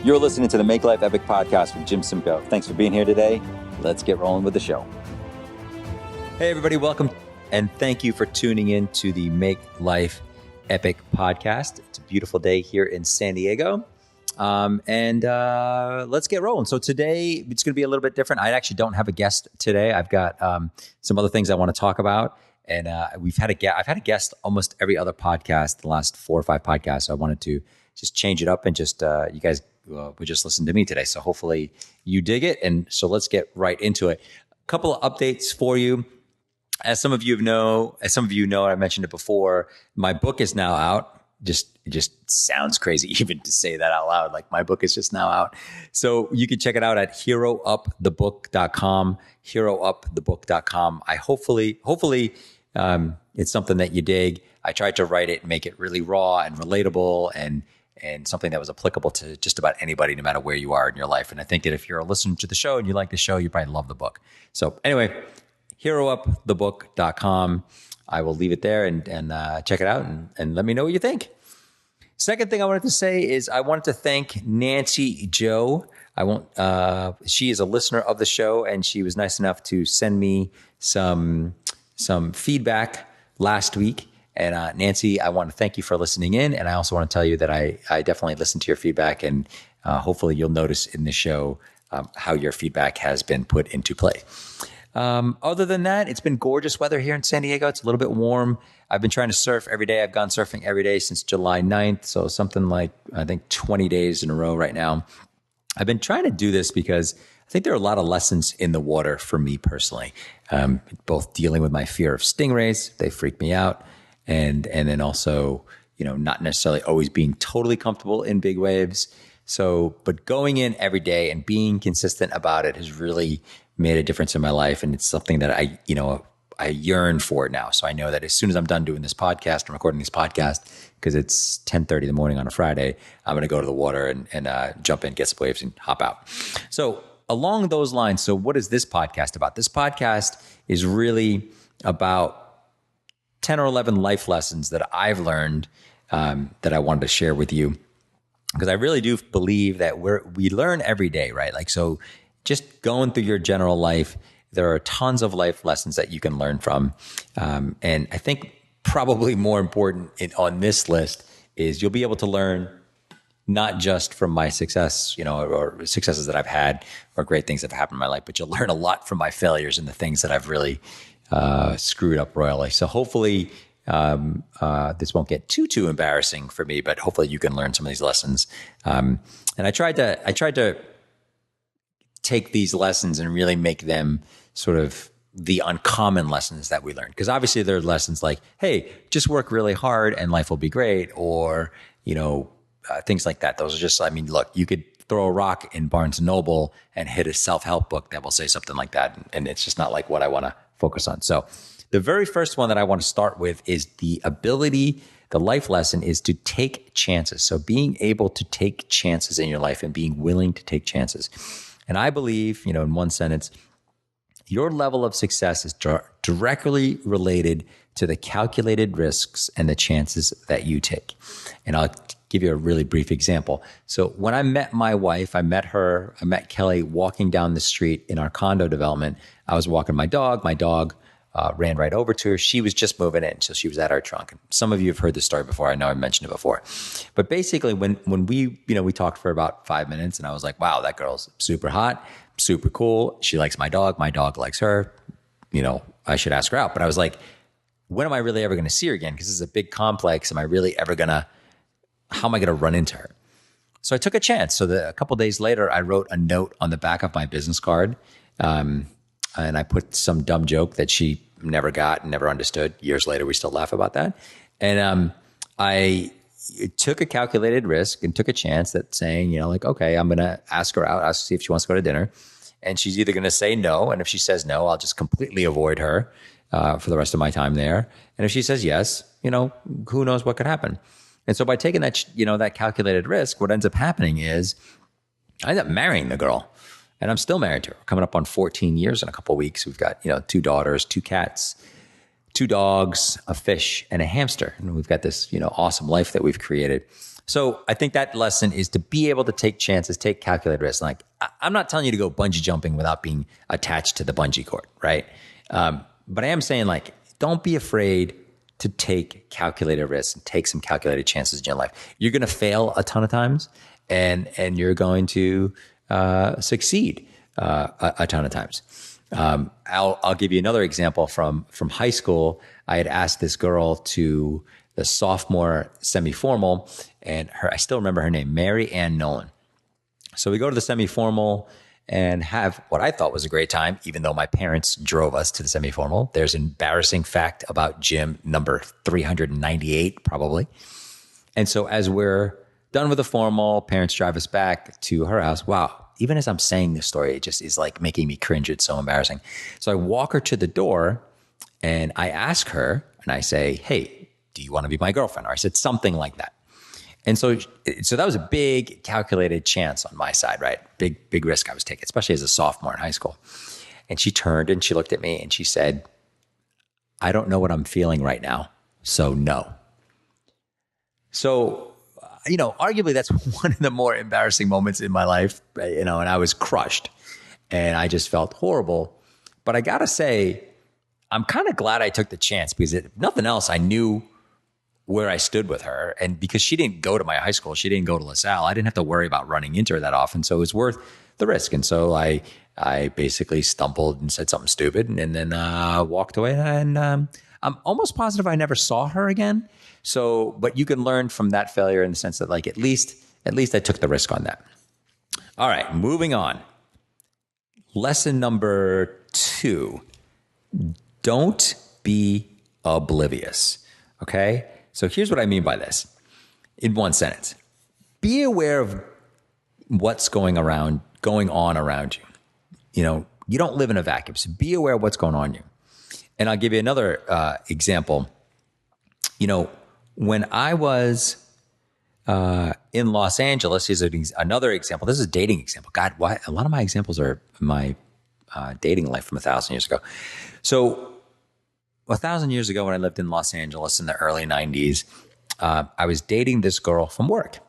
You're listening to the Make Life Epic podcast with Jim Simcoe. Thanks for being here today. Let's get rolling with the show. Hey, everybody, welcome. And thank you for tuning in to the Make Life Epic podcast. It's a beautiful day here in San Diego. Let's get rolling. So today it's going to be a little bit different. I actually don't have a guest today. I've got some other things I want to talk about. And I've had a guest almost every other podcast, the last 4 or 5 podcasts. So I wanted to just change it up and just you guys would just listen to me today. So hopefully you dig it. And so let's get right into it. A couple of updates for you. As some of you know, I mentioned it before, my book is now out. It just sounds crazy even to say that out loud. Like, my book is just now out. So you can check it out at heroupthebook.com, heroupthebook.com. Hopefully it's something that you dig. I tried to write it and make it really raw and relatable and something that was applicable to just about anybody, no matter where you are in your life. And I think that if you're a listener to the show and you like the show, you probably love the book. So anyway, heroupthebook.com. I will leave it there and check it out and let me know what you think. Second thing I wanted to say is I wanted to thank Nancy Joe. She is a listener of the show, and she was nice enough to send me some feedback last week. And Nancy, I want to thank you for listening in. And I also want to tell you that I definitely listened to your feedback, and hopefully you'll notice in the show how your feedback has been put into play. Other than that, it's been gorgeous weather here in San Diego. It's a little bit warm. I've been trying to surf every day. I've gone surfing every day since July 9th. So something like, I think 20 days in a row right now. I've been trying to do this because I think there are a lot of lessons in the water for me personally. Both dealing with my fear of stingrays, they freak me out. And then also, not necessarily always being totally comfortable in big waves. So, but going in every day and being consistent about it has really made a difference in my life. And it's something that I yearn for now. So I know that as soon as I'm done doing this podcast and recording this podcast, because it's 10:30 in the morning on a Friday, I'm going to go to the water and jump in, get some waves and hop out. So along those lines, so what is this podcast about? This podcast is really about 10 or 11 life lessons that I've learned that I wanted to share with you. Because I really do believe that we learn every day, right? Like, so just going through your general life, there are tons of life lessons that you can learn from. And I think probably more important on this list is you'll be able to learn not just from my success, or successes that I've had or great things that have happened in my life, but you'll learn a lot from my failures and the things that I've really screwed up royally. So hopefully this won't get too embarrassing for me, but hopefully you can learn some of these lessons. And I tried to take these lessons and really make them sort of the uncommon lessons that we learn. Because obviously there are lessons like, hey, just work really hard and life will be great, or things like that. Those are just, look, you could throw a rock in Barnes & Noble and hit a self-help book that will say something like that. And it's just not like what I want to focus on. So the very first one that I want to start with is the life lesson is to take chances. So being able to take chances in your life and being willing to take chances. And I believe, in one sentence, your level of success is directly related to the calculated risks and the chances that you take. And I'll give you a really brief example. So when I met my wife, I met Kelly walking down the street in our condo development. I was walking my dog. My dog ran right over to her. She was just moving in, so she was at our trunk. Some of you have heard this story before. I know I mentioned it before. But basically, when we talked for about 5 minutes, and I was like, wow, that girl's super hot, super cool. She likes my dog. My dog likes her. I should ask her out. But I was like, when am I really ever going to see her again? Because this is a big complex. How am I going to run into her? So I took a chance. So a couple of days later, I wrote a note on the back of my business card. And I put some dumb joke that she never got and never understood. Years later, we still laugh about that. And I took a calculated risk and took a chance that saying, okay, I'm going to ask her out, see if she wants to go to dinner. And she's either going to say no. And if she says no, I'll just completely avoid her for the rest of my time there. And if she says yes, who knows what could happen. And so by taking that, that calculated risk, what ends up happening is I end up marrying the girl. And I'm still married to her. Coming up on 14 years in a couple of weeks. We've got, 2 daughters, 2 cats, 2 dogs, a fish, and a hamster. And we've got this, awesome life that we've created. So I think that lesson is to be able to take chances, take calculated risks. Like I'm not telling you to go bungee jumping without being attached to the bungee cord, right? But I am saying like, don't be afraid to take calculated risks and take some calculated chances in your life. You're going to fail a ton of times, and you're going to succeed a ton of times. I'll give you another example from high school. I had asked this girl to the sophomore semi-formal, and I still remember her name, Mary Ann Nolan. So we go to the semi-formal and have what I thought was a great time, even though my parents drove us to the semi-formal. There's an embarrassing fact about gym number 398, probably. And so as we're done with the formal, parents drive us back to her house. Wow. Even as I'm saying this story, it just is like making me cringe. It's so embarrassing. So I walk her to the door and I ask her and I say, hey, do you want to be my girlfriend? Or I said something like that. And so that was a big calculated chance on my side, right? Big risk I was taking, especially as a sophomore in high school. And she turned and she looked at me and she said, I don't know what I'm feeling right now, so no. So, arguably that's one of the more embarrassing moments in my life, and I was crushed and I just felt horrible. But I got to say, I'm kind of glad I took the chance because if nothing else, I knew where I stood with her. And because she didn't go to my high school, she didn't go to LaSalle, I didn't have to worry about running into her that often. So it was worth the risk. And so I basically stumbled and said something stupid and then walked away. And I'm almost positive I never saw her again. So, but you can learn from that failure in the sense that like, at least I took the risk on that. All right, moving on. Lesson number 2, don't be oblivious. Okay. So here's what I mean by this in one sentence. Be aware of what's going on around you. You don't live in a vacuum, so be aware of what's going on you. And I'll give you another example. When I was in Los Angeles, is another example. This is a dating example. God, why a lot of my examples are my dating life from 1,000 years ago. So 1,000 years ago, when I lived in Los Angeles in the early 90s, I was dating this girl from work.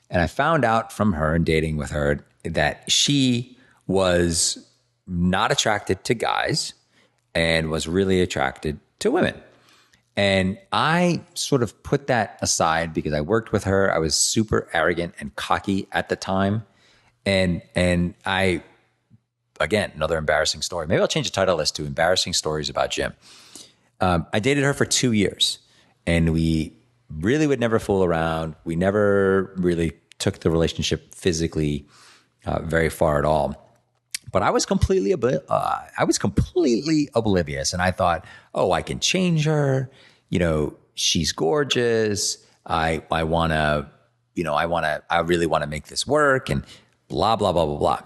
And I found out from her and dating with her that she was not attracted to guys and was really attracted to women. And I sort of put that aside because I worked with her. I was super arrogant and cocky at the time. And I, again, another embarrassing story. Maybe I'll change the title of this to Embarrassing Stories About Jim. I dated her for 2 years and we really would never fool around. We never really took the relationship physically very far at all. But I was completely oblivious, and I thought, oh, I can change her. She's gorgeous. I really want to make this work, and blah blah blah blah blah.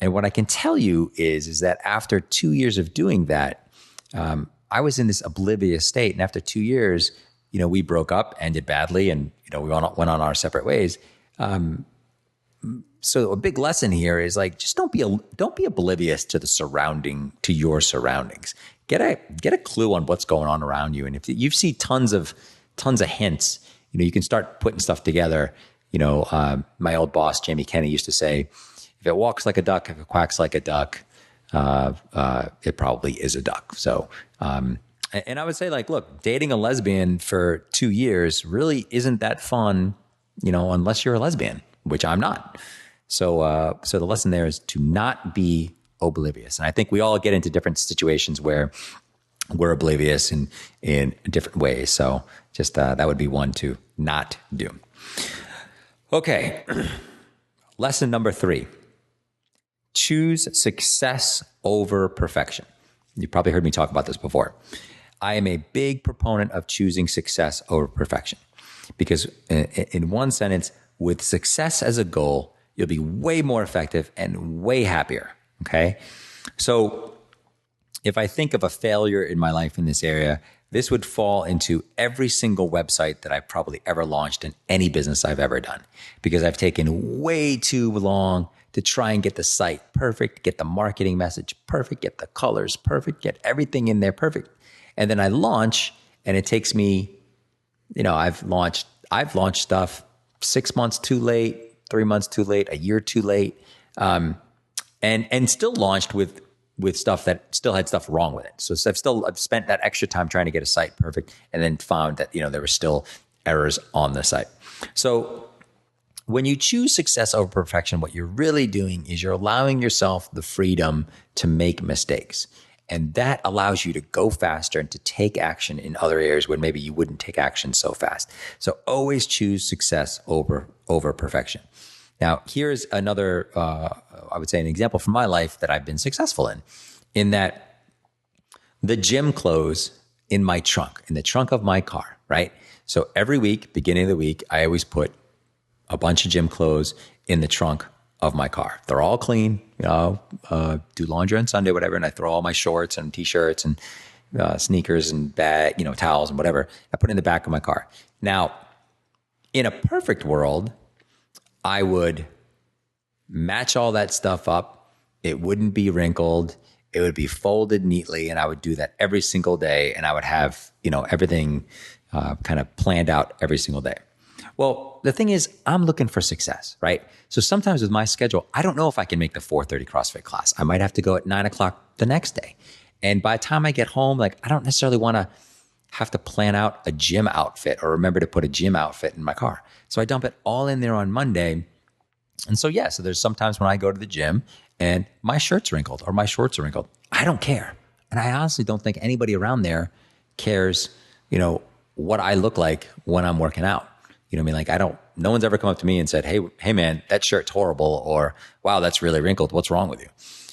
And what I can tell you is that after 2 years of doing that, I was in this oblivious state, and after 2 years, we broke up, ended badly, and we went on our separate ways. So a big lesson here is like, just don't be oblivious to your surroundings. Get a clue on what's going on around you. And if you see tons of hints, you can start putting stuff together. My old boss, Jamie Kenney, used to say, if it walks like a duck, if it quacks like a duck, it probably is a duck. So, and I would say like, look, dating a lesbian for 2 years really isn't that fun, unless you're a lesbian, which I'm not. So the lesson there is to not be oblivious. And I think we all get into different situations where we're oblivious in different ways. So just that would be one to not do. Okay. Lesson number 3, choose success over perfection. You probably heard me talk about this before. I am a big proponent of choosing success over perfection because in one sentence, with success as a goal, you'll be way more effective and way happier. Okay. So if I think of a failure in my life in this area, this would fall into every single website that I've probably ever launched in any business I've ever done, because I've taken way too long to try and get the site perfect, get the marketing message perfect, get the colors perfect, get everything in there perfect. And then I launch and it takes me, I've launched stuff 6 months too late, 3 months too late, a year too late, and still launched with stuff that still had stuff wrong with it. So I've spent that extra time trying to get a site perfect, and then found that there were still errors on the site. So when you choose success over perfection, what you're really doing is you're allowing yourself the freedom to make mistakes. And that allows you to go faster and to take action in other areas where maybe you wouldn't take action so fast. So always choose success over perfection. Now, here's another, I would say, an example from my life that I've been successful in that the gym clothes in my trunk, in the trunk of my car, right? So every week, beginning of the week, I always put a bunch of gym clothes in the trunk of my car. They're all clean, do laundry on Sunday, whatever. And I throw all my shorts and t-shirts and sneakers and towels and whatever. I put it in the back of my car. Now, in a perfect world, I would match all that stuff up. It wouldn't be wrinkled. It would be folded neatly. And I would do that every single day. And I would have, everything kind of planned out every single day. Well, the thing is, I'm looking for success, right? So sometimes with my schedule, I don't know if I can make the 4:30 CrossFit class. I might have to go at 9 o'clock the next day. And by the time I get home, I don't necessarily want to have to plan out a gym outfit or remember to put a gym outfit in my car. So I dump it all in there on Monday. And so there's sometimes when I go to the gym and my shirt's wrinkled or my shorts are wrinkled. I don't care. And I honestly don't think anybody around there cares, what I look like when I'm working out. No one's ever come up to me and said, hey man, that shirt's horrible, or wow, that's really wrinkled. What's wrong with you?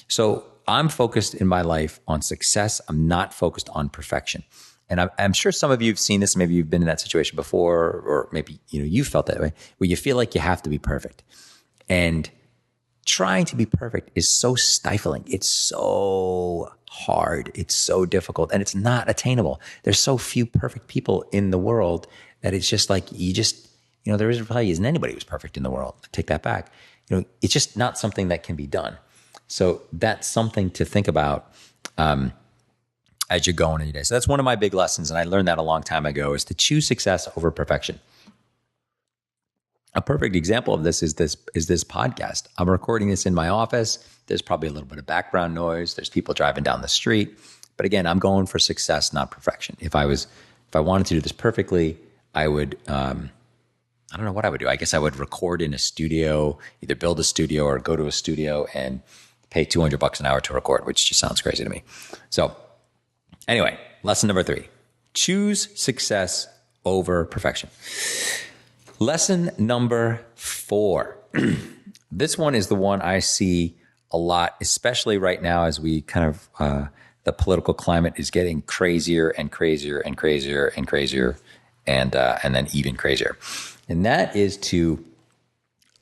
So I'm focused in my life on success. I'm not focused on perfection. And I'm sure some of you have seen this. Maybe you've been in that situation before, or maybe, you felt that way, where you feel like you have to be perfect. And trying to be perfect is so stifling. It's so hard. It's so difficult, and it's not attainable. There's so few perfect people in the world that it's just like, there probably isn't anybody who's perfect in the world. I take that back. It's just not something that can be done. So that's something to think about as you're going in your day. So that's one of my big lessons, and I learned that a long time ago, is to choose success over perfection. A perfect example of this is this podcast. I'm recording this in my office. There's probably a little bit of background noise. There's people driving down the street. But again, I'm going for success, not perfection. If I wanted to do this perfectly, I would, I don't know what I would do. I guess I would record in a studio, either build a studio or go to a studio and pay $200 an hour to record, which just sounds crazy to me. So anyway, lesson number 3, choose success over perfection. Lesson number 4. This one is the one I see a lot, especially right now as we kind of, the political climate is getting crazier and crazier and crazier and crazier and then even crazier. And that is to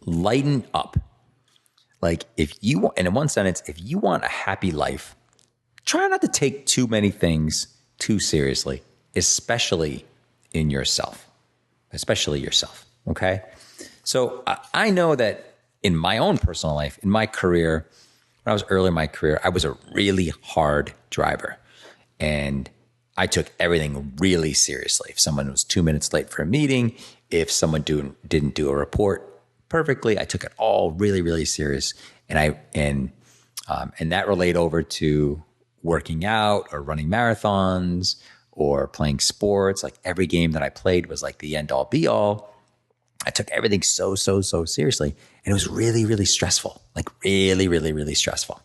lighten up. Like if you want, and in one sentence, if you want a happy life, try not to take too many things too seriously, especially yourself. Okay. So I know that in my own personal life, in my career, when I was early in my career, I was a really hard driver, and I took everything really seriously. If someone was 2 minutes late for a meeting, if someone didn't do a report perfectly, I took it all really, really serious. And that relayed over to working out or running marathons or playing sports. Like every game that I played was like the end all be all. I took everything so seriously, and it was really, really stressful, like really, really, really stressful.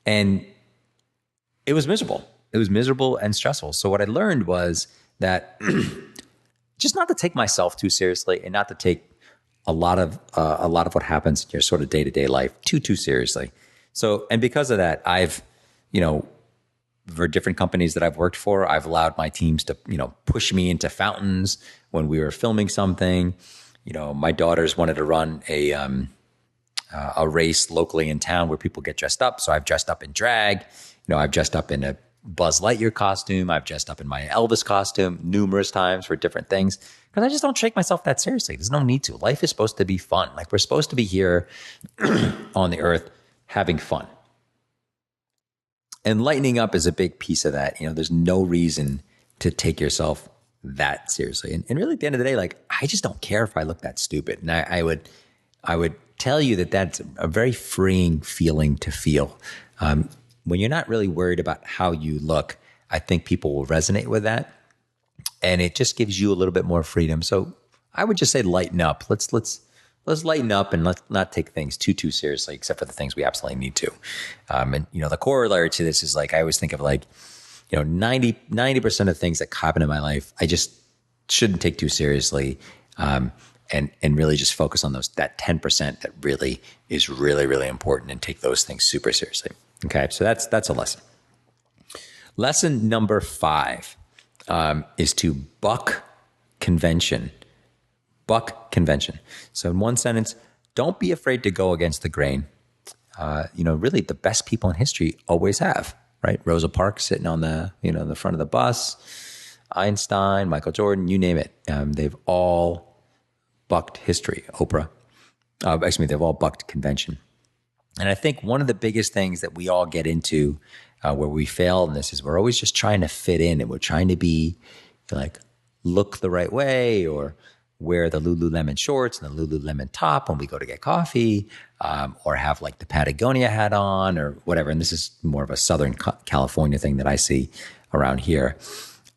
And it was miserable. It was miserable and stressful. So what I learned was that just not to take myself too seriously, and not to take a lot of what happens in your sort of day-to-day life too seriously. So, and because of that, I've, for different companies that I've worked for, I've allowed my teams to, push me into fountains when we were filming something. My daughters wanted to run a race locally in town where people get dressed up. So I've dressed up in drag. I've dressed up in a Buzz Lightyear costume. I've dressed up in my Elvis costume numerous times for different things, because I just don't take myself that seriously. There's no need to. Life is supposed to be fun. Like we're supposed to be here on the earth having fun. And lightening up is a big piece of that. There's no reason to take yourself that seriously. And really at the end of the day, like, I just don't care if I look that stupid. And I would tell you that that's a very freeing feeling to feel. When you're not really worried about how you look, I think people will resonate with that. And it just gives you a little bit more freedom. So I would just say lighten up. Let's lighten up and let's not take things too seriously, except for the things we absolutely need to. And the corollary to this is like, I always think of like, 90% of things that happen in my life, I just shouldn't take too seriously. And really just focus on that 10% that really is really, really important, and take those things super seriously. Okay. So that's a lesson. Lesson number 5 is to buck convention. Buck convention. So in one sentence, don't be afraid to go against the grain. Really the best people in history always have, right? Rosa Parks sitting on the front of the bus, Einstein, Michael Jordan, you name it. They've all bucked history. Oprah. They've all bucked convention. And I think one of the biggest things that we all get into where we fail in this is we're always just trying to fit in, and we're trying to be like, look the right way, or wear the Lululemon shorts and the Lululemon top when we go to get coffee, or have like the Patagonia hat on or whatever. And this is more of a Southern California thing that I see around here.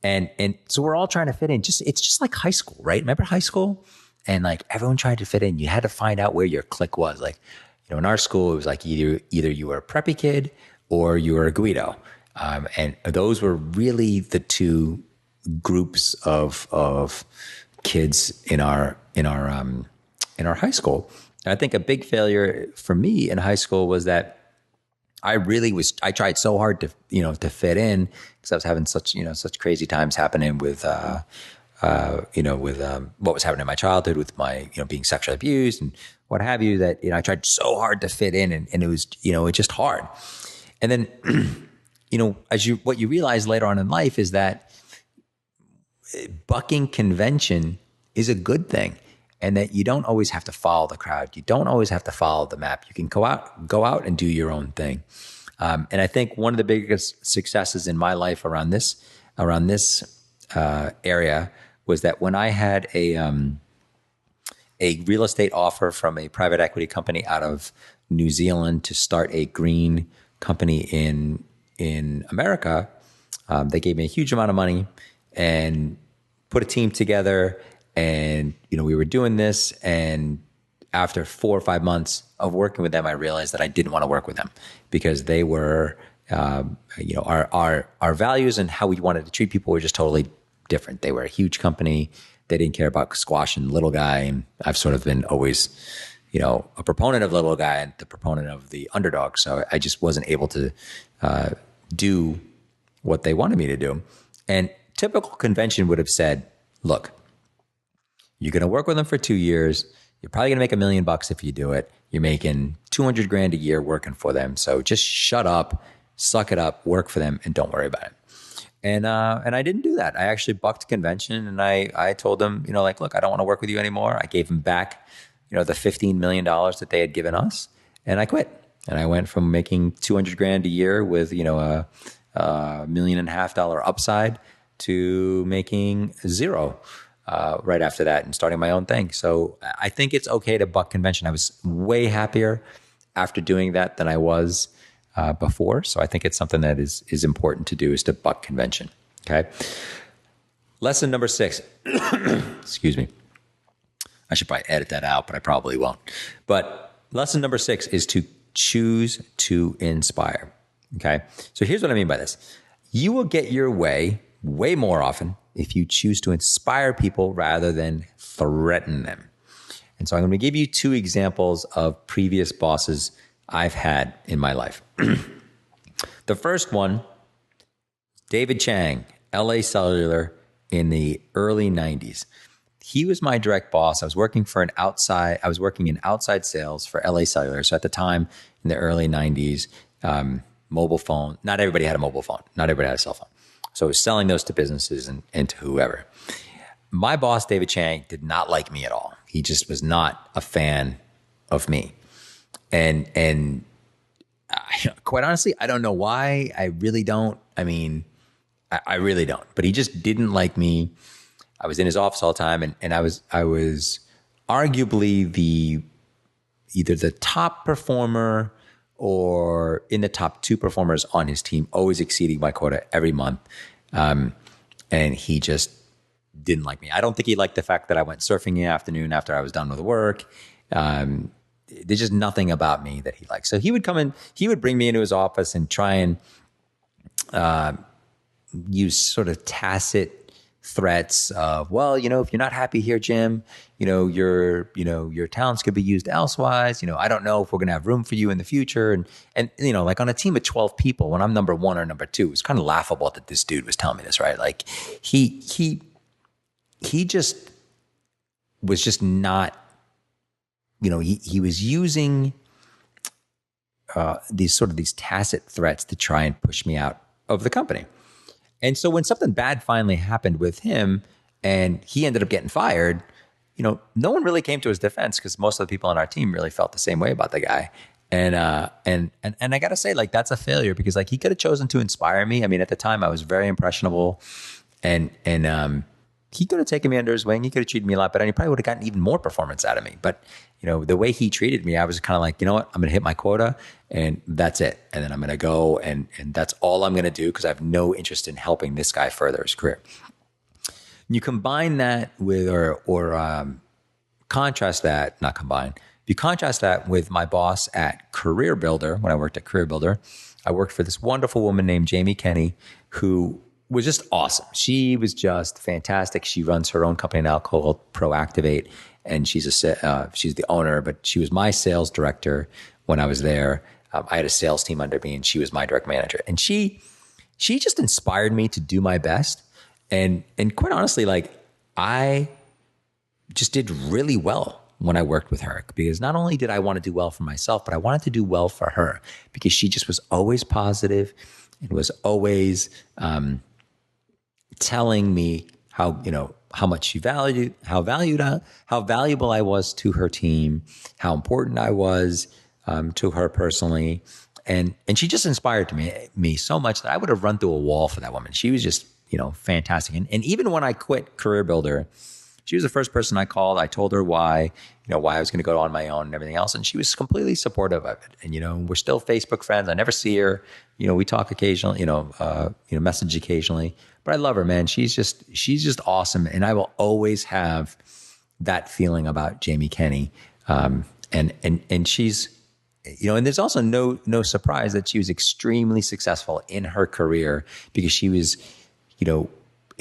And so we're all trying to fit in. It's just like high school, right? Remember high school? And like everyone tried to fit in. You had to find out where your clique was. Like, in our school, it was like either you were a preppy kid or you were a Guido. And those were really the two groups of kids in our high school. And I think a big failure for me in high school was that I tried so hard to fit in, because I was having such crazy times happening with what was happening in my childhood with my, being sexually abused and what have you, that, I tried so hard to fit in, and it was, it's just hard. And then, what you realize later on in life is that bucking convention is a good thing, and that you don't always have to follow the crowd. You don't always have to follow the map. You can go out and do your own thing. And I think one of the biggest successes in my life around this area was that when I had a real estate offer from a private equity company out of New Zealand to start a green company in America, they gave me a huge amount of money and put a team together. And, we were doing this. And after 4 or 5 months of working with them, I realized that I didn't want to work with them, because they were, our values and how we wanted to treat people were just totally different. They were a huge company. They didn't care about squashing the little guy. And I've sort of been always, a proponent of the little guy and the proponent of the underdog. So I just wasn't able to do what they wanted me to do. And typical convention would have said, look, you're going to work with them for 2 years. You're probably going to make $1 million if you do it. You're making $200,000 a year working for them. So just shut up, suck it up, work for them, and don't worry about it. And I didn't do that. I actually bucked convention, and I told them, look, I don't want to work with you anymore. I gave them back, the $15 million that they had given us, and I quit. And I went from making $200,000 a year with, a $1.5 million upside to making zero right after that and starting my own thing. So I think it's okay to buck convention. I was way happier after doing that than I was before. So I think it's something that is important to do, is to buck convention. Okay. Lesson number 6, excuse me. I should probably edit that out, but I probably won't. But lesson number 6 is to choose to inspire. Okay. So here's what I mean by this. You will get your way more often if you choose to inspire people rather than threaten them. And so I'm going to give you 2 examples of previous bosses I've had in my life. The first one, David Chang, LA Cellular, in the early 90s. He was my direct boss. I was working in outside sales for LA Cellular. So at the time, in the early 90s, mobile phone, not everybody had a mobile phone. Not everybody had a cell phone. So I was selling those to businesses and to whoever. My boss, David Chang, did not like me at all. He just was not a fan of me. And quite honestly, I don't know why. I really don't. I mean, I really don't. But he just didn't like me. I was in his office all the time, and I was arguably either the top performer or in the top 2 performers on his team, always exceeding my quota every month. And he just didn't like me. I don't think he liked the fact that I went surfing in the afternoon after I was done with work. There's just nothing about me that he liked. So he would come in, he would bring me into his office and try and use sort of tacit threats of, well, if you're not happy here, Jim, your talents could be used elsewise. I don't know if we're going to have room for you in the future. And like on a team of 12 people, when I'm number 1 or number 2, it's kind of laughable that this dude was telling me this, right? Like he just was just not, he was using these tacit threats to try and push me out of the company. And so when something bad finally happened with him and he ended up getting fired, no one really came to his defense because most of the people on our team really felt the same way about the guy. And I got to say, like, that's a failure because like he could have chosen to inspire me. I mean, at the time I was very impressionable and he could have taken me under his wing. He could have treated me a lot better and he probably would have gotten even more performance out of me. But the way he treated me, I was kind of like, you know what, I'm going to hit my quota and that's it. And then I'm going to go and that's all I'm going to do because I have no interest in helping this guy further his career. You combine that with, or contrast that, not combine, you contrast that with my boss at Career Builder. When I worked at Career Builder, I worked for this wonderful woman named Jamie Kenny, who was just awesome. She was just fantastic. She runs her own company now called Proactivate, and she's the owner, but she was my sales director when I was there. I had a sales team under me and she was my direct manager. And she just inspired me to do my best. And quite honestly, like I just did really well when I worked with her because not only did I want to do well for myself, but I wanted to do well for her because she just was always positive and was always telling me how much she valued, how valuable I was to her team, how important I was to her personally. And she just inspired me so much that I would have run through a wall for that woman. She was just, fantastic. And even when I quit Career Builder, she was the first person I called. I told her why I was going to go on my own and everything else. And she was completely supportive of it. And, we're still Facebook friends. I never see her. We talk occasionally, message occasionally, but I love her, man. She's just awesome. And I will always have that feeling about Jamie Kenny. And she's, and there's also no surprise that she was extremely successful in her career because she was,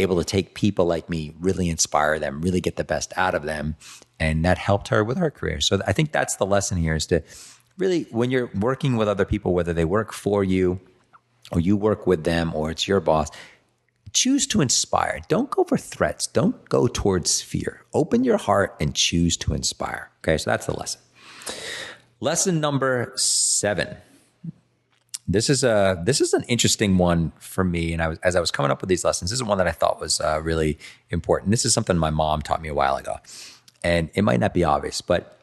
able to take people like me, really inspire them, really get the best out of them. And that helped her with her career. So I think that's the lesson here is to really, when you're working with other people, whether they work for you or you work with them or it's your boss, choose to inspire. Don't go for threats. Don't go towards fear. Open your heart and choose to inspire. Okay, so that's the lesson. Lesson number 7. This is an interesting one for me. And as I was coming up with these lessons, this is one that I thought was really important. This is something my mom taught me a while ago. And it might not be obvious, but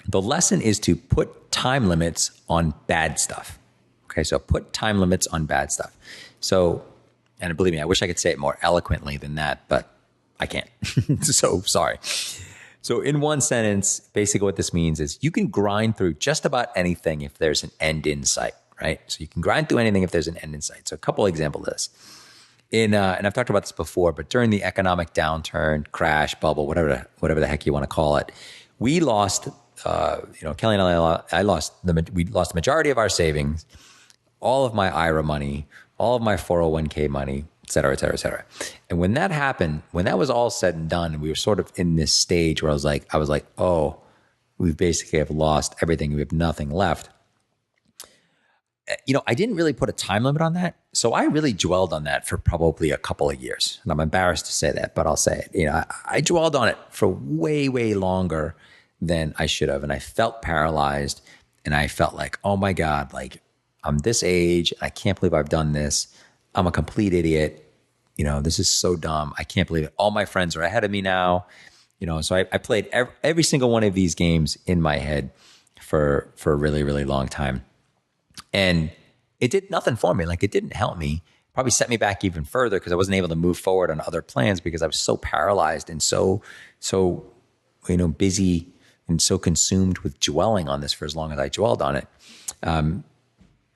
the lesson is to put time limits on bad stuff. Okay, so put time limits on bad stuff. So, and believe me, I wish I could say it more eloquently than that, but I can't. So sorry. So in one sentence, basically what this means is you can grind through just about anything if there's an end in sight, right? So you can grind through anything if there's an end in sight. So a couple of examples of this. And I've talked about this before, but during the economic downturn, crash, bubble, whatever the heck you want to call it, we lost, Kelly and we lost the majority of our savings, all of my IRA money, all of my 401k money, et cetera, et cetera, et cetera. And when that happened, when that was all said and done, and we were sort of in this stage where I was like, oh, we basically have lost everything. We have nothing left. I didn't really put a time limit on that. So I really dwelled on that for probably a couple of years. And I'm embarrassed to say that, but I'll say it. I dwelled on it for way, way longer than I should have. And I felt paralyzed and I felt like, oh my God, like I'm this age. I can't believe I've done this. I'm a complete idiot. This is so dumb. I can't believe it. All my friends are ahead of me now. So I played every single one of these games in my head for a really, really long time. And it did nothing for me. Like it didn't help me. probably set me back even further because I wasn't able to move forward on other plans because I was so paralyzed and so busy and so consumed with dwelling on this for as long as I dwelled on it.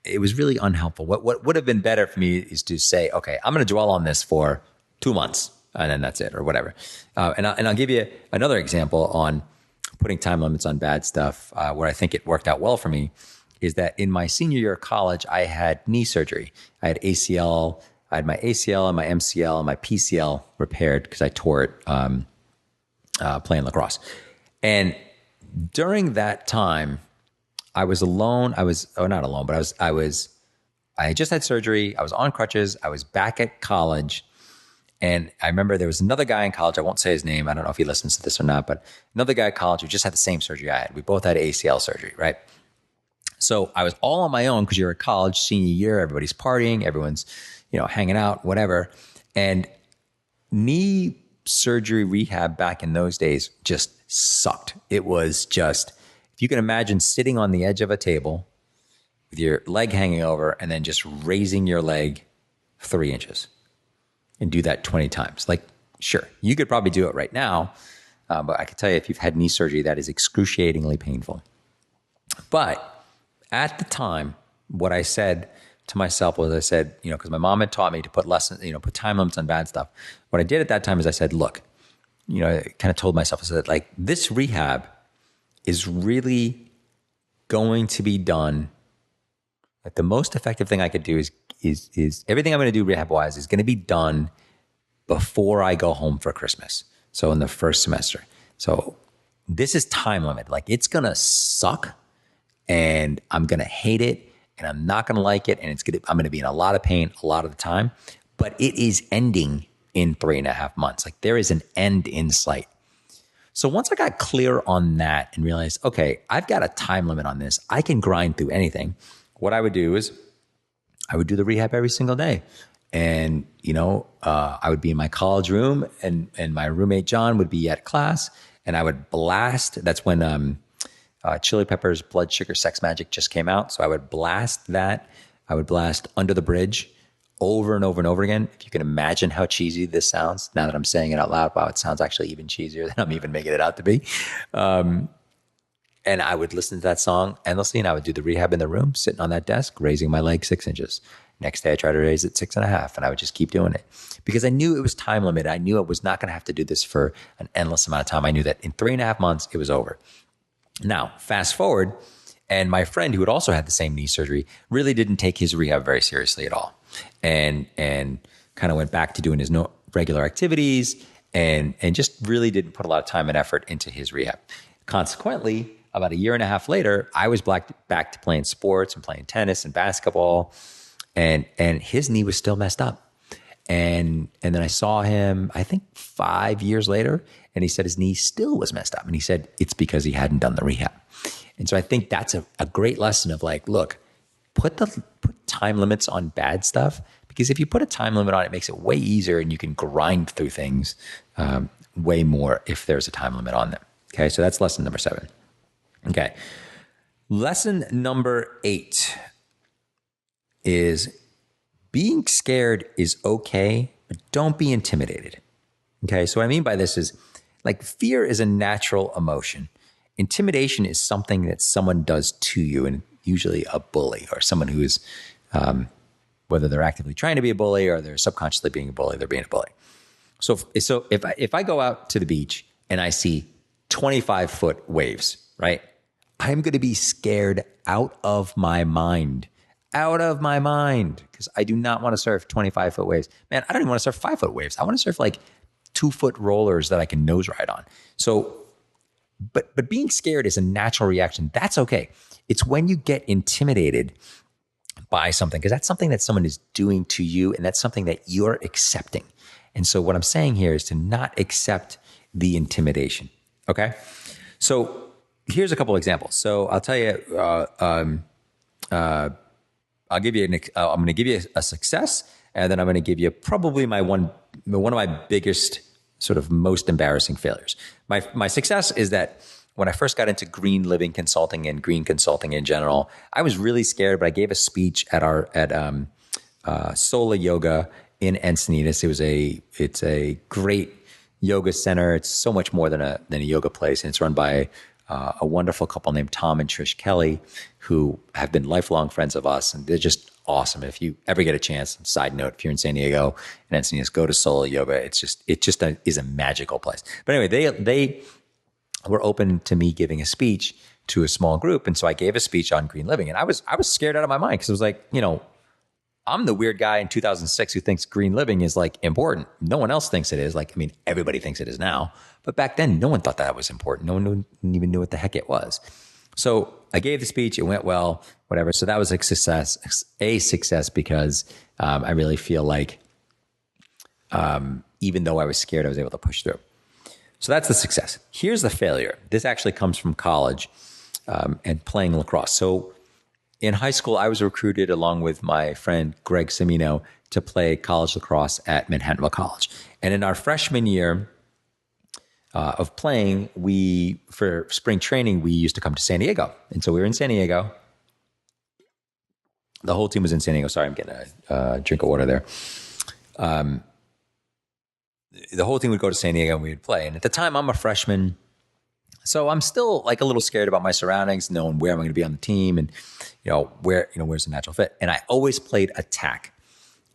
It was really unhelpful. What would have been better for me is to say, okay, I'm going to dwell on this for 2 months and then that's it or whatever. And I'll give you another example on putting time limits on bad stuff where I think it worked out well for me is that in my senior year of college, I had knee surgery. I had ACL. I had my ACL and my MCL and my PCL repaired because I tore it playing lacrosse. And during that time, I was alone. Not alone, but I had just had surgery. I was on crutches. I was back at college. And I remember there was another guy in college. I won't say his name. I don't know if he listens to this or not, but another guy at college who just had the same surgery I had. We both had ACL surgery, right? So I was all on my own because you're at college, senior year, everybody's partying, everyone's, hanging out, whatever. And knee surgery rehab back in those days just sucked. It was just, if you can imagine sitting on the edge of a table with your leg hanging over and then just raising your leg 3 inches and do that 20 times. Like, sure, you could probably do it right now. But I can tell you, if you've had knee surgery, that is excruciatingly painful. But at the time, what I said to myself was I said, because my mom had taught me to put put time limits on bad stuff. What I did at that time is I said, look, I kind of told myself, I said, like, this rehab is really going to be done. Like, the most effective thing I could do is everything I'm going to do rehab wise is going to be done before I go home for Christmas. So in the first semester. So this is time limit. Like, it's going to suck. And I'm going to hate it and I'm not going to like it. And I'm going to be in a lot of pain a lot of the time, but it is ending in 3.5 months. Like, there is an end in sight. So once I got clear on that and realized, okay, I've got a time limit on this, I can grind through anything. What I would do is I would do the rehab every single day. And, I would be in my college room and my roommate, John, would be at class and I would blast. That's when, Chili Peppers' Blood Sugar Sex Magic just came out. So I would blast that. I would blast Under the Bridge over and over and over again. If you can imagine how cheesy this sounds now that I'm saying it out loud. Wow, it sounds actually even cheesier than I'm even making it out to be. And I would listen to that song endlessly and I would do the rehab in the room, sitting on that desk, raising my leg 6 inches. Next day I tried to raise it 6.5 and I would just keep doing it because I knew it was time limited. I knew I was not going to have to do this for an endless amount of time. I knew that in 3.5 months it was over. Now, fast forward, and my friend who had also had the same knee surgery really didn't take his rehab very seriously at all, and kind of went back to doing his regular activities, and just really didn't put a lot of time and effort into his rehab. Consequently, about 1.5 years later, I was back to playing sports and playing tennis and basketball, and his knee was still messed up. And then I saw him, I think 5 years later, and he said his knee still was messed up. And he said it's because he hadn't done the rehab. And so I think that's a great lesson of like, look, put time limits on bad stuff, because if you put a time limit on it, it makes it way easier and you can grind through things way more if there's a time limit on them. Okay, so that's lesson number 7. Okay, lesson number 8 is being scared is okay, but don't be intimidated. Okay, so what I mean by this is, like, fear is a natural emotion. Intimidation is something that someone does to you, and usually a bully or someone who is, whether they're actively trying to be a bully or they're subconsciously being a bully, they're being a bully. So if I go out to the beach and I see 25-foot waves, right, I'm going to be scared out of my mind. Because I do not want to surf 25-foot waves. Man, I don't even want to surf 5-foot waves. I want to surf like 2-foot rollers that I can nose ride on. So, but being scared is a natural reaction. That's okay. It's when you get intimidated by something, because that's something that someone is doing to you, and that's something that you're accepting. And so what I'm saying here is to not accept the intimidation. Okay. So here's a couple examples. So I'll tell you, I'm going to give you a success, and then I'm going to give you probably one of my biggest, sort of most embarrassing failures. My success is that when I first got into green living consulting and green consulting in general, I was really scared, but I gave a speech at Sola Yoga in Encinitas. It's a great yoga center. It's so much more than a yoga place, and it's run by a wonderful couple named Tom and Trish Kelly, who have been lifelong friends of us, and they're just awesome. If you ever get a chance, side note, if you're in San Diego and Encinitas, go to Sola Yoga. Is a magical place. But anyway, they were open to me giving a speech to a small group, and so I gave a speech on green living, and I was scared out of my mind because it was like, I'm the weird guy in 2006 who thinks green living is like important. No one else thinks it is. Like, I mean, everybody thinks it is now, but back then, no one thought that was important. No one even knew what the heck it was. So I gave the speech. It went well, whatever. So that was a success because I really feel like even though I was scared, I was able to push through. So that's the success. Here's the failure. This actually comes from college and playing lacrosse. So in high school, I was recruited along with my friend Greg Semino to play college lacrosse at Manhattanville College. And in our freshman year of playing, for spring training, we used to come to San Diego. And so we were in San Diego. The whole team was in San Diego. Sorry, I'm getting a drink of water there. The whole team would go to San Diego and we would play. And at the time, I'm a freshman. So I'm still like a little scared about my surroundings, knowing where I'm going to be on the team and, where's the natural fit. And I always played attack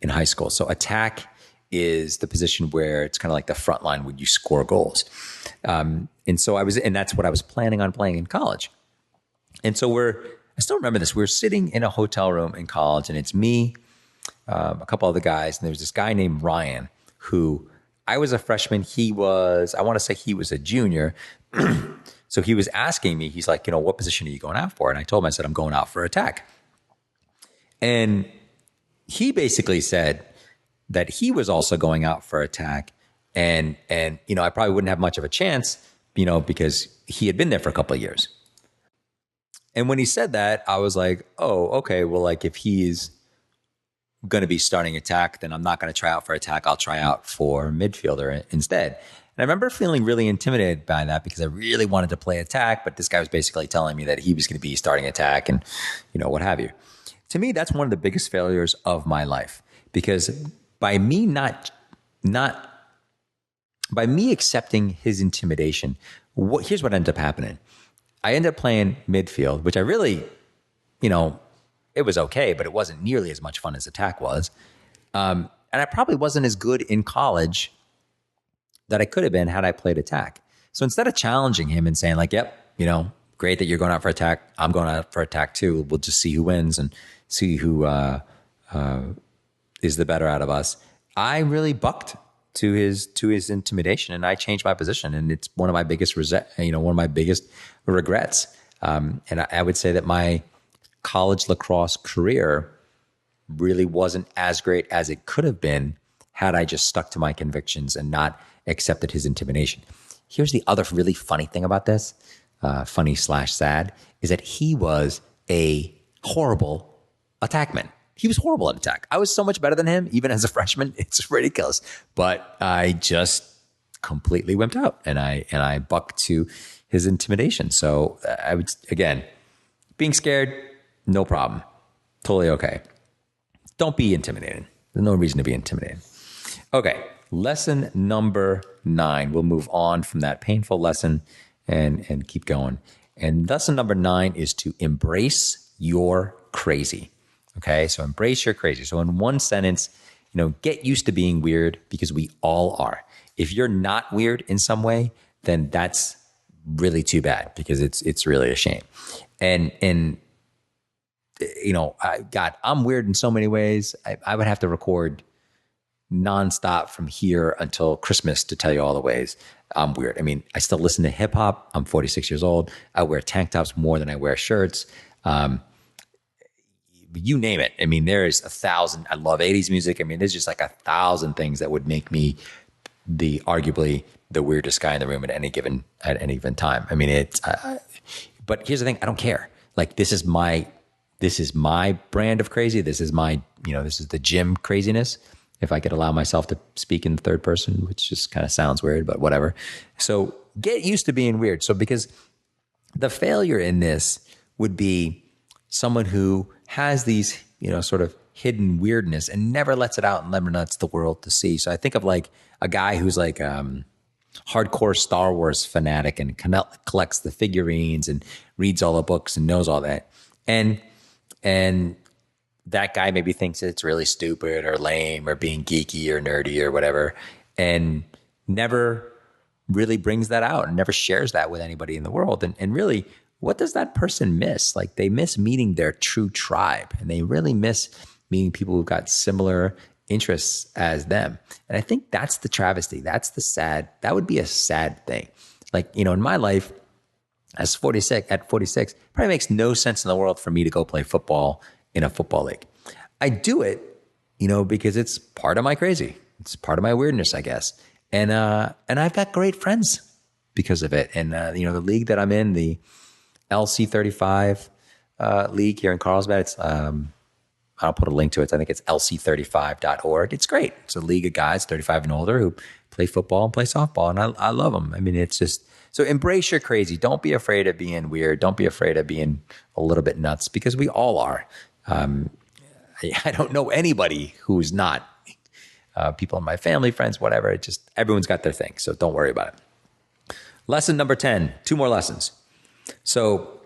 in high school. So attack is the position where it's kind of like the front line when you score goals. And that's what I was planning on playing in college. And so I still remember this. We're sitting in a hotel room in college, and it's me, a couple other guys, and there was this guy named Ryan who I was a freshman. I want to say he was a junior. So he was asking me, he's like, what position are you going out for? And I told him, I said, I'm going out for attack. And he basically said that he was also going out for attack. And I probably wouldn't have much of a chance, because he had been there for a couple of years. And when he said that, I was like, oh, okay. Well, like if he's going to be starting attack, then I'm not going to try out for attack. I'll try out for midfielder instead. And I remember feeling really intimidated by that because I really wanted to play attack, but this guy was basically telling me that he was going to be starting attack and, what have you. To me, that's one of the biggest failures of my life, because by me by me accepting his intimidation, here's what ended up happening. I ended up playing midfield, which I really, it was okay, but it wasn't nearly as much fun as attack was. And I probably wasn't as good in college that I could have been had I played attack. So instead of challenging him and saying like, yep, great that you're going out for attack, I'm going out for attack too. We'll just see who wins and see who is the better out of us. I really bucked to his intimidation, and I changed my position. And it's one of my biggest regrets. And I would say that my college lacrosse career really wasn't as great as it could have been had I just stuck to my convictions and not accepted his intimidation. Here's the other really funny thing about this, funny/sad, is that he was a horrible attackman. He was horrible at attack. I was so much better than him, even as a freshman. It's ridiculous. But I just completely wimped out, and I bucked to his intimidation. So I would, again, being scared, no problem. Totally okay. Don't be intimidated. There's no reason to be intimidated. Okay, lesson number 9. We'll move on from that painful lesson and keep going. And lesson number 9 is to embrace your crazy. Okay, so embrace your crazy. So in one sentence, get used to being weird, because we all are. If you're not weird in some way, then that's really too bad, because it's really a shame. And I'm weird in so many ways. I would have to record nonstop from here until Christmas to tell you all the ways I'm weird. I mean, I still listen to hip hop. I'm 46 years old. I wear tank tops more than I wear shirts. You name it. I mean, there is 1,000. I love 80s music. I mean, there's just like 1,000 things that would make me arguably the weirdest guy in the room at any given time. I mean, but here's the thing. I don't care. Like, this is my brand of crazy. This is this is the gym craziness. If I could allow myself to speak in the third person, which just kind of sounds weird, but whatever. So get used to being weird. So because the failure in this would be someone who has these, sort of hidden weirdness and never lets it out and never lets the world to see. So I think of like a guy who's like hardcore Star Wars fanatic and collects the figurines and reads all the books and knows all that. And that guy maybe thinks it's really stupid or lame or being geeky or nerdy or whatever, and never really brings that out and never shares that with anybody in the world. And really, what does that person miss? Like, they miss meeting their true tribe, and they really miss meeting people who've got similar interests as them. And I think that's the travesty. That's the sad, that would be a sad thing. Like, you know, in my life, at 46, probably makes no sense in the world for me to go play football in a football league. I do it, you know, because it's part of my crazy. It's part of my weirdness, I guess. And I've got great friends because of it. And, you know, the league that I'm in, the LC35 league here in Carlsbad, it's, I'll put a link to it. I think it's lc35.org. It's great. It's a league of guys 35 and older who play football and play softball. And I love them. I mean, it's just, so embrace your crazy. Don't be afraid of being weird. Don't be afraid of being a little bit nuts, because we all are. I don't know anybody who's not. People in my family, friends, whatever. It just, everyone's got their thing. So don't worry about it. Lesson number 10, 2 more lessons. So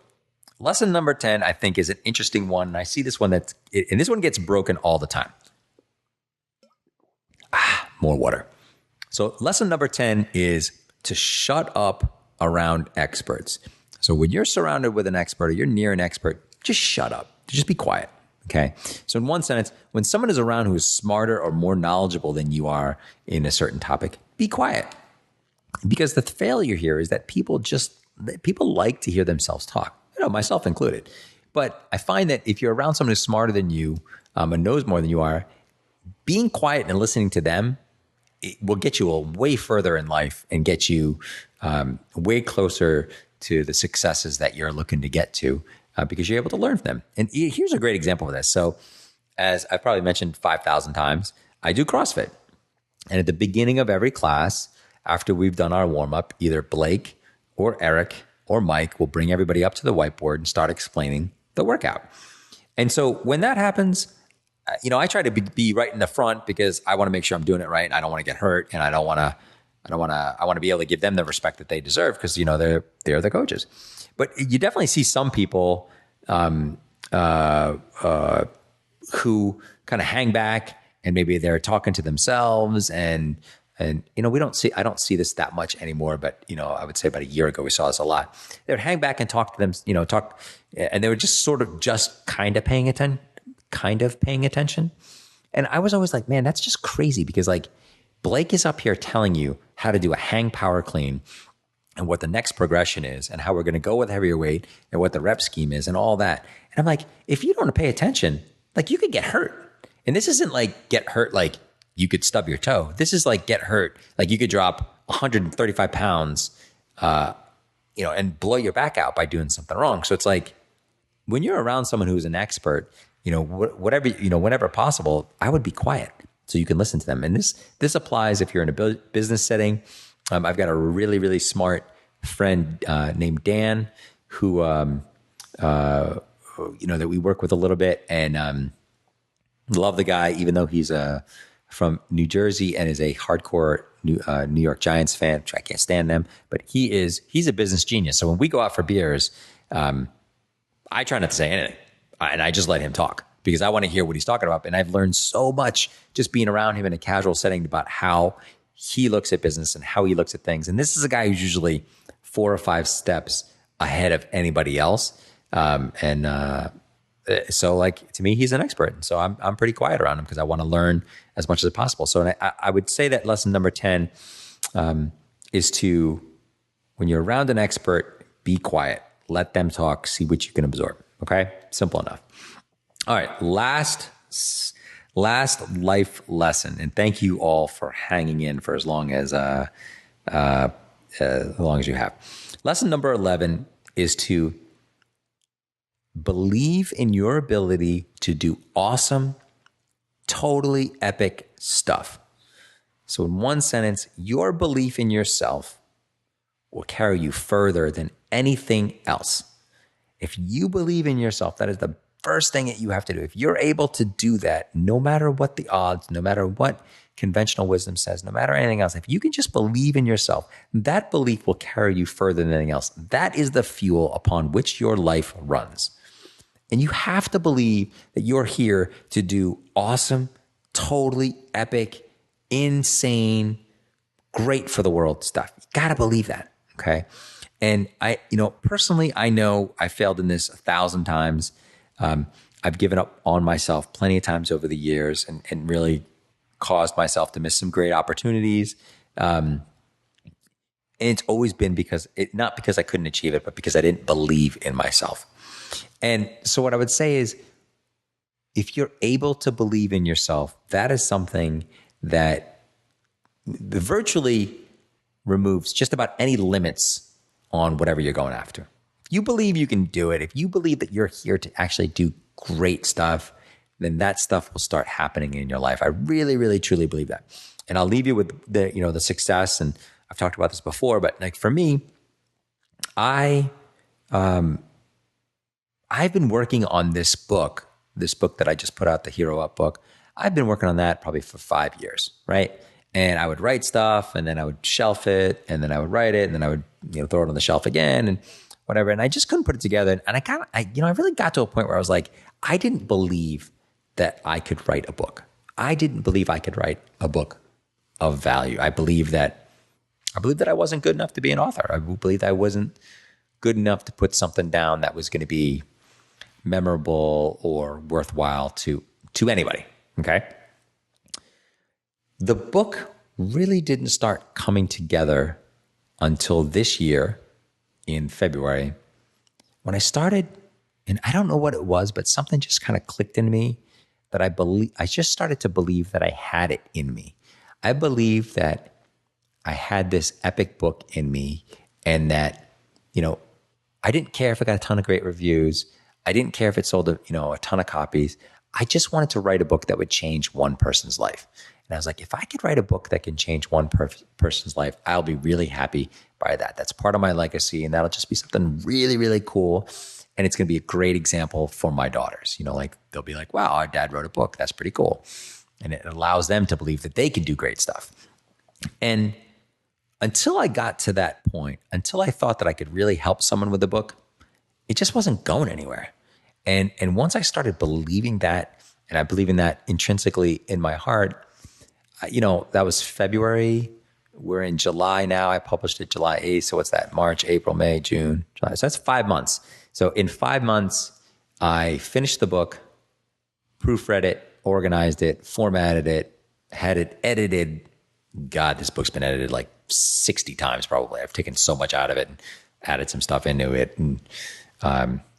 lesson number 10, I think, is an interesting one. And I see this one and this one gets broken all the time. More water. So lesson number 10 is to shut up around experts. So when you're surrounded with an expert or you're near an expert, just shut up. Just be quiet. Okay. So in one sentence, when someone is around who is smarter or more knowledgeable than you are in a certain topic, be quiet. Because the failure here is that people like to hear themselves talk, you know, myself included. But I find that if you're around someone who's smarter than you and knows more than you are, being quiet and listening to them, it will get you way further in life and get you way closer to the successes that you're looking to get to. Because you're able to learn from them. And here's a great example of this. So as I've probably mentioned 5,000 times, I do CrossFit. And at the beginning of every class, after we've done our warm-up, either Blake or Eric or Mike will bring everybody up to the whiteboard and start explaining the workout. And so when that happens, you know, I try to be right in the front because I want to make sure I'm doing it right. And I don't want to get hurt, and I want to be able to give them the respect that they deserve, because, you know, they're the coaches. But you definitely see some people who kind of hang back, and maybe they're talking to themselves, and you know, I don't see this that much anymore, but, you know, I would say about a year ago we saw this a lot. They would hang back and talk to them, you know, and they were just sort of just kind of paying attention. And I was always like, man, that's just crazy, because like Blake is up here telling you how to do a hang power clean and what the next progression is and how we're going to go with heavier weight and what the rep scheme is and all that. And I'm like, if you don't pay attention, like, you could get hurt. And this isn't like get hurt like you could stub your toe. This is like get hurt like you could drop 135 pounds, you know, and blow your back out by doing something wrong. So it's like, when you're around someone who's an expert, you know, whatever, you know, whenever possible, I would be quiet so you can listen to them. And this applies if you're in a business setting. I've got a really, really smart friend named Dan who, you know, that we work with a little bit, and love the guy, even though he's from New Jersey and is a hardcore New York Giants fan, which I can't stand them. But he's a business genius. So when we go out for beers, I try not to say anything, and I just let him talk, because I want to hear what he's talking about. And I've learned so much just being around him in a casual setting about how he looks at business and how he looks at things. And this is a guy who's usually 4 or 5 steps ahead of anybody else. So like, to me, he's an expert. And so I'm pretty quiet around him because I want to learn as much as possible. So I would say that lesson number 10 is to, when you're around an expert, be quiet, let them talk, see what you can absorb. Okay. Simple enough. All right. Last life lesson. And thank you all for hanging in for as long as you have. Lesson number 11 is to believe in your ability to do awesome, totally epic stuff. So in one sentence, your belief in yourself will carry you further than anything else. If you believe in yourself, that is the first thing that you have to do. If you're able to do that, no matter what the odds, no matter what conventional wisdom says, no matter anything else, if you can just believe in yourself, that belief will carry you further than anything else. That is the fuel upon which your life runs. And you have to believe that you're here to do awesome, totally epic, insane, great for the world stuff. You got to believe that. Okay. And personally, I know I failed in this 1,000 times. I've given up on myself plenty of times over the years and really caused myself to miss some great opportunities. And it's always been not because I couldn't achieve it, but because I didn't believe in myself. And so what I would say is, if you're able to believe in yourself, that is something that virtually removes just about any limits on whatever you're going after. If you believe you can do it, if you believe that you're here to actually do great stuff, then that stuff will start happening in your life. I really, really, truly believe that. And I'll leave you with the success. And I've talked about this before, but like for me, I've been working on this book that I just put out, the Hero Up book. I've been working on that probably for 5 years, right? And I would write stuff and then I would shelf it and then I would write it and then I would, throw it on the shelf again and whatever. And I just couldn't put it together. And I really got to a point where I was like, I didn't believe that I could write a book. I didn't believe I could write a book of value. I believed that I wasn't good enough to be an author. I believed I wasn't good enough to put something down that was going to be memorable or worthwhile to anybody. Okay. The book really didn't start coming together until this year in February, when I started, and I don't know what it was, but something just kind of clicked in me that I just started to believe that I had it in me. I believed that I had this epic book in me and that, I didn't care if it got a ton of great reviews. I didn't care if it sold a ton of copies. I just wanted to write a book that would change one person's life. And I was like, if I could write a book that can change one person's life, I'll be really happy by that. That's part of my legacy. And that'll just be something really, really cool. And it's going to be a great example for my daughters. They'll be like, wow, our dad wrote a book. That's pretty cool. And it allows them to believe that they can do great stuff. And until I got to that point, until I thought that I could really help someone with a book, it just wasn't going anywhere. And once I started believing that, and I believe in that intrinsically in my heart, that was February. We're in July now. I published it July 8th. So what's that? March, April, May, June, July. So that's 5 months. So in 5 months, I finished the book, proofread it, organized it, formatted it, had it edited. God, this book's been edited like 60 times probably. I've taken so much out of it and added some stuff into it. And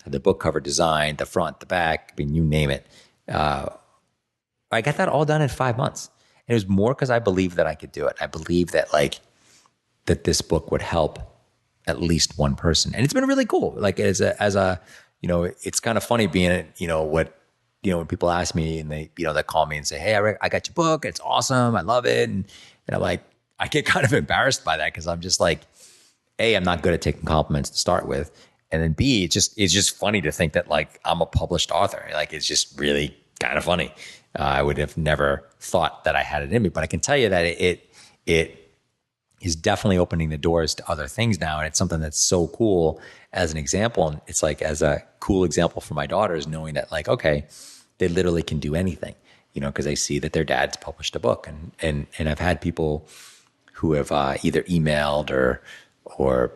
the book cover design, the front, the back, you name it. I got that all done in 5 months. And it was more because I believed that I could do it. I believed that that this book would help at least one person. And it's been really cool. Like it's kind of funny being, when people ask me and they call me and say, hey, I got your book. It's awesome. I love it. And I'm like, I get kind of embarrassed by that because I'm just like, A, I'm not good at taking compliments to start with. And then B, it's just funny to think that like I'm a published author. Like it's just really kind of funny. I would have never thought that I had it in me, but I can tell you that it is definitely opening the doors to other things now. And it's something that's so cool as an example. And it's like as a cool example for my daughters, knowing that like, okay, they literally can do anything, because they see that their dad's published a book. And I've had people who have either emailed or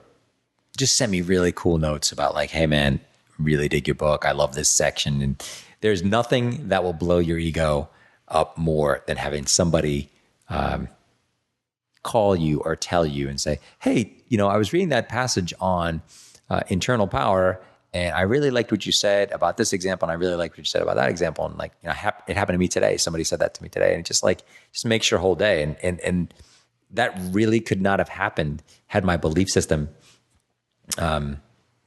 just sent me really cool notes about like, hey man, really dig your book. I love this section. And there's nothing that will blow your ego up more than having somebody call you or tell you and say, hey, I was reading that passage on internal power and I really liked what you said about this example. And I really liked what you said about that example. And like, it happened to me today. Somebody said that to me today. And it just makes your whole day. And that really could not have happened had my belief system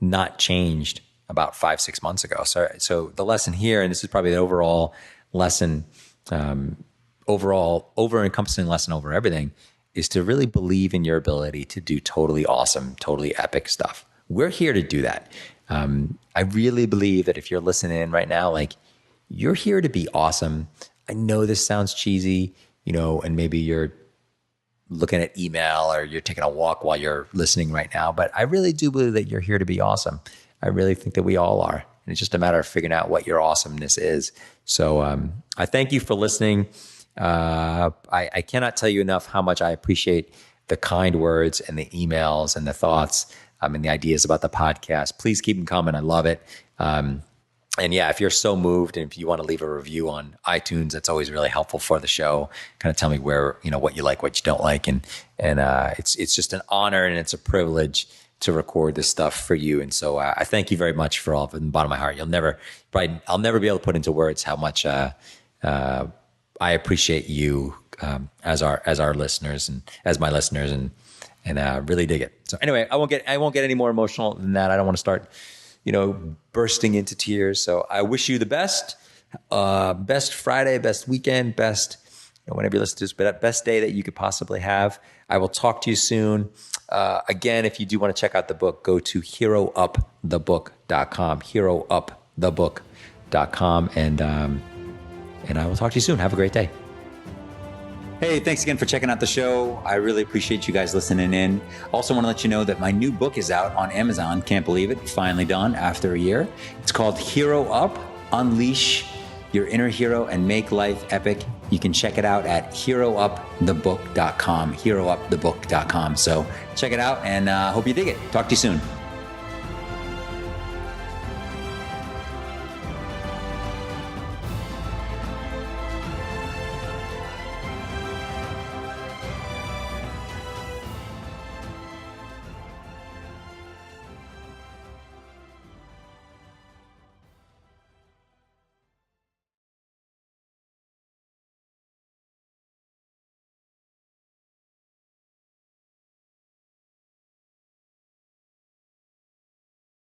not changed about 5-6 months ago. So the lesson here, and this is probably the overall lesson, overall over-encompassing lesson over everything, is to really believe in your ability to do totally awesome, totally epic stuff. We're here to do that. I really believe that if you're listening in right now, like, you're here to be awesome. I know this sounds cheesy, and maybe you're looking at email or you're taking a walk while you're listening right now, but I really do believe that you're here to be awesome. I really think that we all are. And it's just a matter of figuring out what your awesomeness is. So I thank you for listening. I cannot tell you enough how much I appreciate the kind words and the emails and the thoughts and the ideas about the podcast. Please keep them coming. I love it. And yeah, if you're so moved and if you want to leave a review on iTunes, that's always really helpful for the show. Kind of tell me where, what you like, what you don't like. And it's just an honor and it's a privilege to record this stuff for you. And so I thank you very much for all from the bottom of my heart. I'll never be able to put into words how much I appreciate you as our listeners and as my listeners and really dig it. So anyway, I won't get any more emotional than that. I don't want to start bursting into tears. So I wish you the best Friday, best weekend, best, whenever you listen to this, best day that you could possibly have. I will talk to you soon. Again, if you do want to check out the book, go to heroupthebook.com, heroupthebook.com. And I will talk to you soon. Have a great day. Hey, thanks again for checking out the show. I really appreciate you guys listening in. Also want to let you know that my new book is out on Amazon. Can't believe it. Finally done after a year. It's called Hero Up, Unleash Your Inner Hero and Make Life Epic. You can check it out at heroupthebook.com, heroupthebook.com. So check it out and hope you dig it. Talk to you soon.